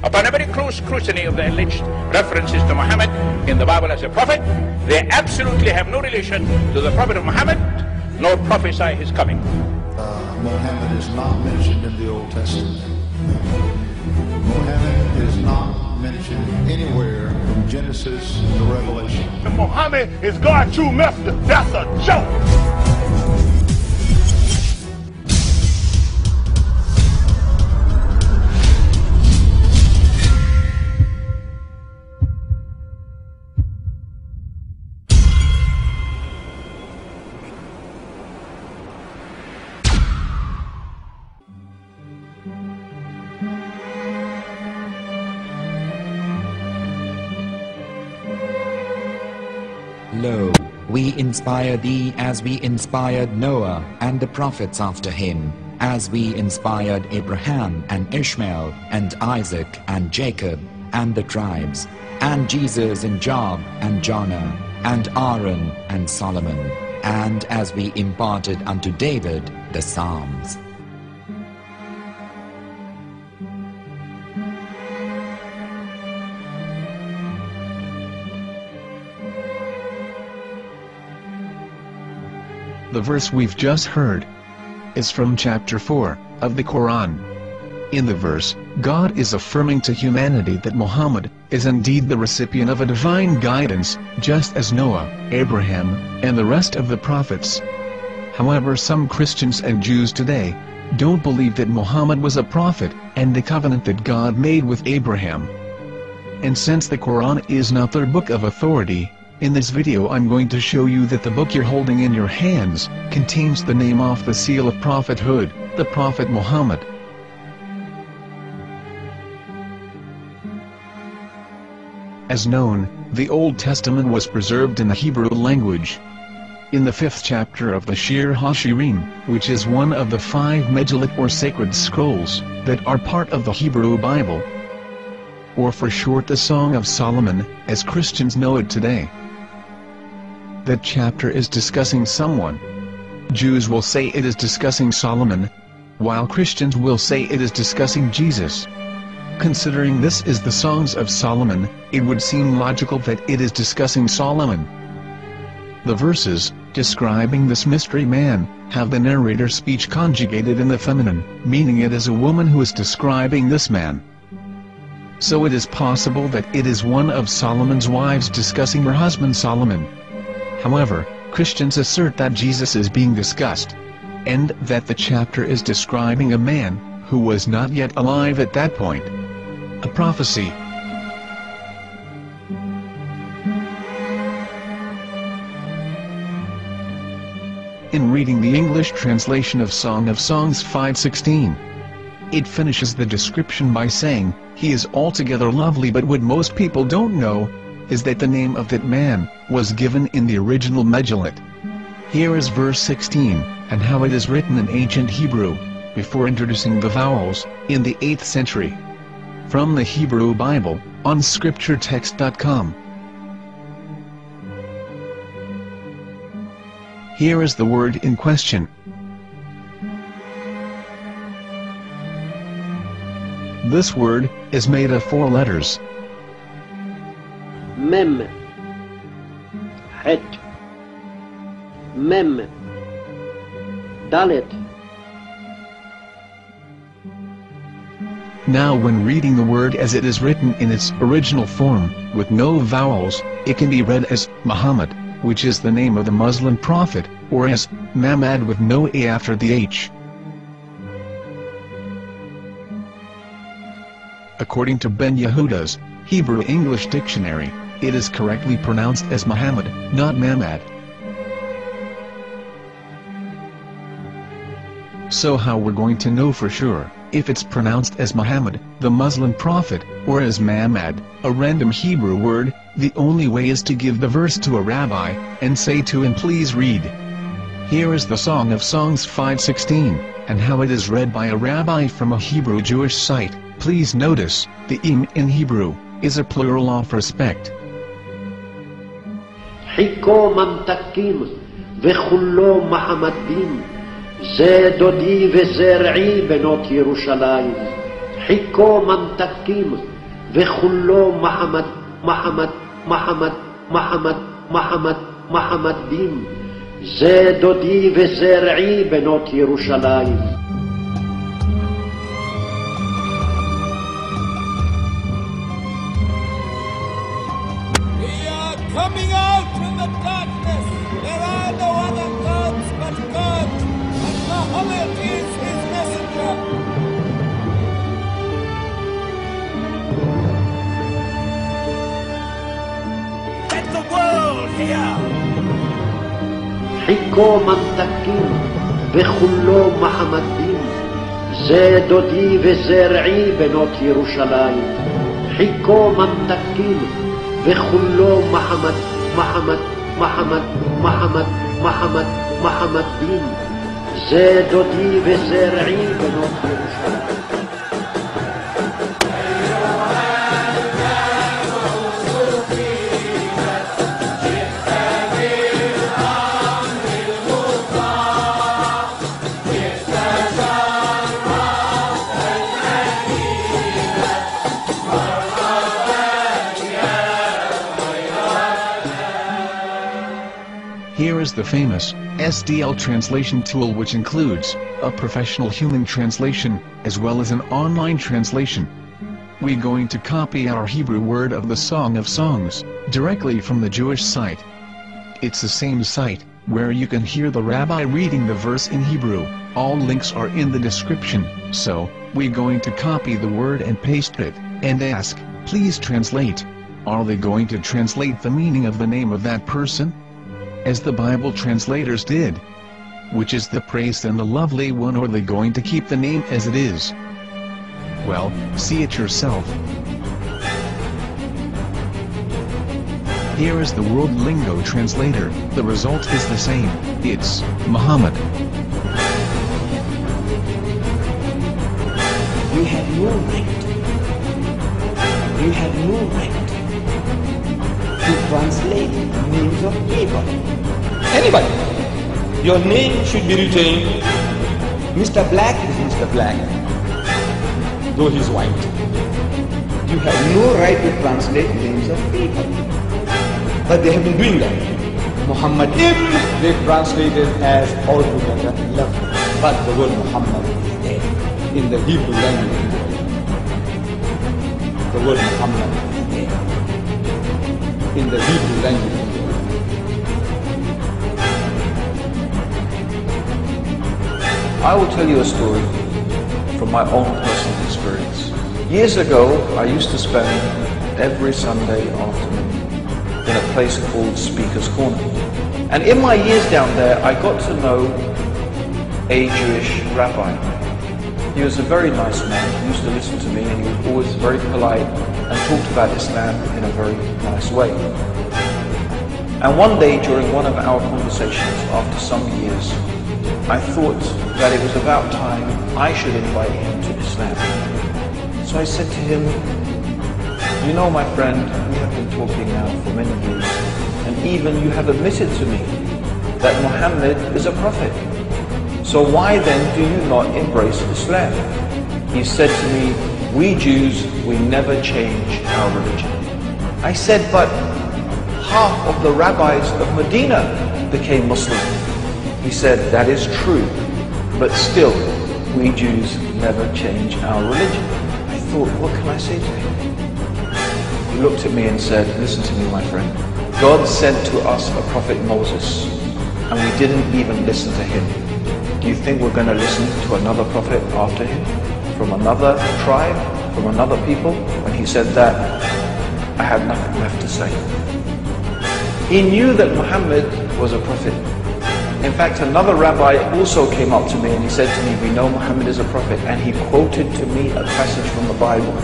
Upon a very close scrutiny of the alleged references to Muhammad in the Bible as a prophet, they absolutely have no relation to the prophet of Muhammad, nor prophesy his coming. Muhammad is not mentioned in the Old Testament. Muhammad is not mentioned anywhere from Genesis to Revelation. Muhammad is God's true messenger. That's a joke. Lo, we inspire thee as we inspired Noah and the prophets after him, as we inspired Abraham and Ishmael and Isaac and Jacob and the tribes, and Jesus and Job and Jonah and Aaron and Solomon, and as we imparted unto David the Psalms. The verse we've just heard is from chapter 4 of the Quran. In the verse, God is affirming to humanity that Muhammad is indeed the recipient of a divine guidance, just as Noah, Abraham, and the rest of the prophets. However, some Christians and Jews today don't believe that Muhammad was a prophet and the covenant that God made with Abraham. And since the Quran is not their book of authority, in this video I'm going to show you that the book you're holding in your hands contains the name off the seal of prophethood, the Prophet Muhammad. As known, the Old Testament was preserved in the Hebrew language. In the 5th chapter of the Shir HaShirim, which is one of the 5 Megillat or sacred scrolls that are part of the Hebrew Bible, or for short the Song of Solomon, as Christians know it today. That chapter is discussing someone. Jews will say it is discussing Solomon, while Christians will say it is discussing Jesus. Considering this is the Songs of Solomon, it would seem logical that it is discussing Solomon. The verses, describing this mystery man, have the narrator's speech conjugated in the feminine, meaning it is a woman who is describing this man. So it is possible that it is one of Solomon's wives discussing her husband Solomon. However, Christians assert that Jesus is being discussed, and that the chapter is describing a man who was not yet alive at that point. A prophecy. In reading the English translation of Song of Songs 5:16, it finishes the description by saying, "He is altogether lovely," but what most people don't know is that the name of that man was given in the original Megillat. Here is verse 16, and how it is written in ancient Hebrew, before introducing the vowels, in the 8th century. From the Hebrew Bible, on scripturetext.com. Here is the word in question. This word is made of 4 letters. Mem, Het, Mem, Dalet. Now when reading the word as it is written in its original form, with no vowels, it can be read as Muhammad, which is the name of the Muslim prophet, or as Mamad with no A after the H. According to Ben Yehuda's Hebrew English Dictionary, it is correctly pronounced as Muhammad, not Mamad. So how we're going to know for sure if it's pronounced as Muhammad, the Muslim prophet, or as Mamad, a random Hebrew word? The only way is to give the verse to a rabbi, and say to him, "Please read." Here is the Song of Songs 5:16, and how it is read by a rabbi from a Hebrew Jewish site. Please notice, the im in Hebrew is a plural of respect. Hiko mamtakim vechullo Mahamadim ze dodi vezer'i benot Yerushalayim. Hiko mamtakim וכולו מחמד, מחמד, מחמד, מחמד, מחמד, מחמד דין. זה דודי וזה רעי בנות ירושלים. Coming out from the darkness, there are no other gods but God, and Muhammad is his messenger. Let the world hear. חיכו ממתקים וכולו מחמד דין. זה דודי וזה רעי בנות ירושלים. חיכו ממתקים וכולו מחמד, מחמד, מחמד, מחמד, מחמד, מחמד דין. זה דודי וזה רעי בנות ירושלים. Here is the famous SDL translation tool, which includes a professional human translation, as well as an online translation. We're going to copy our Hebrew word of the Song of Songs, directly from the Jewish site. It's the same site, where you can hear the rabbi reading the verse in Hebrew. All links are in the description, so, we're going to copy the word and paste it, and ask, please translate. Are they going to translate the meaning of the name of that person? As the Bible translators did. Which is the praised and the lovely one, or are they going to keep the name as it is? Well, see it yourself. Here is the World Lingo translator. The result is the same. It's Muhammad. You have no right. You have no right to translate names of people. Anybody. Your name should be written Mr. Black is Mr. Black, though he's white. You have no right to translate names of people. But they have been doing that. Muhammad they translated as altogether lovely. But the word Muhammad is there in the Hebrew language. The word Muhammad is there in the Hebrew language. I will tell you a story from my own personal experience. Years ago, I used to spend every Sunday afternoon in a place called Speaker's Corner. And in my years down there, I got to know a Jewish rabbi. He was a very nice man. He used to listen to me, and he was always very polite and talked about Islam in a very nice way. And one day, during one of our conversations after some years, I thought that it was about time I should invite him to Islam. So I said to him, you know, my friend, we have been talking now for many years, and even you have admitted to me that Muhammad is a prophet. So why then do you not embrace Islam? He said to me, we Jews, we never change our religion. I said, but half of the rabbis of Medina became Muslim. He said, that is true, but still, we Jews never change our religion. I thought, what can I say to him? He looked at me and said, listen to me, my friend. God sent to us a prophet Moses, and we didn't even listen to him. Do you think we're going to listen to another prophet after him? From another tribe? From another people? When he said that, I had nothing left to say. He knew that Muhammad was a prophet. In fact, another rabbi also came up to me and he said to me, we know Muhammad is a prophet, and he quoted to me a passage from the Bible.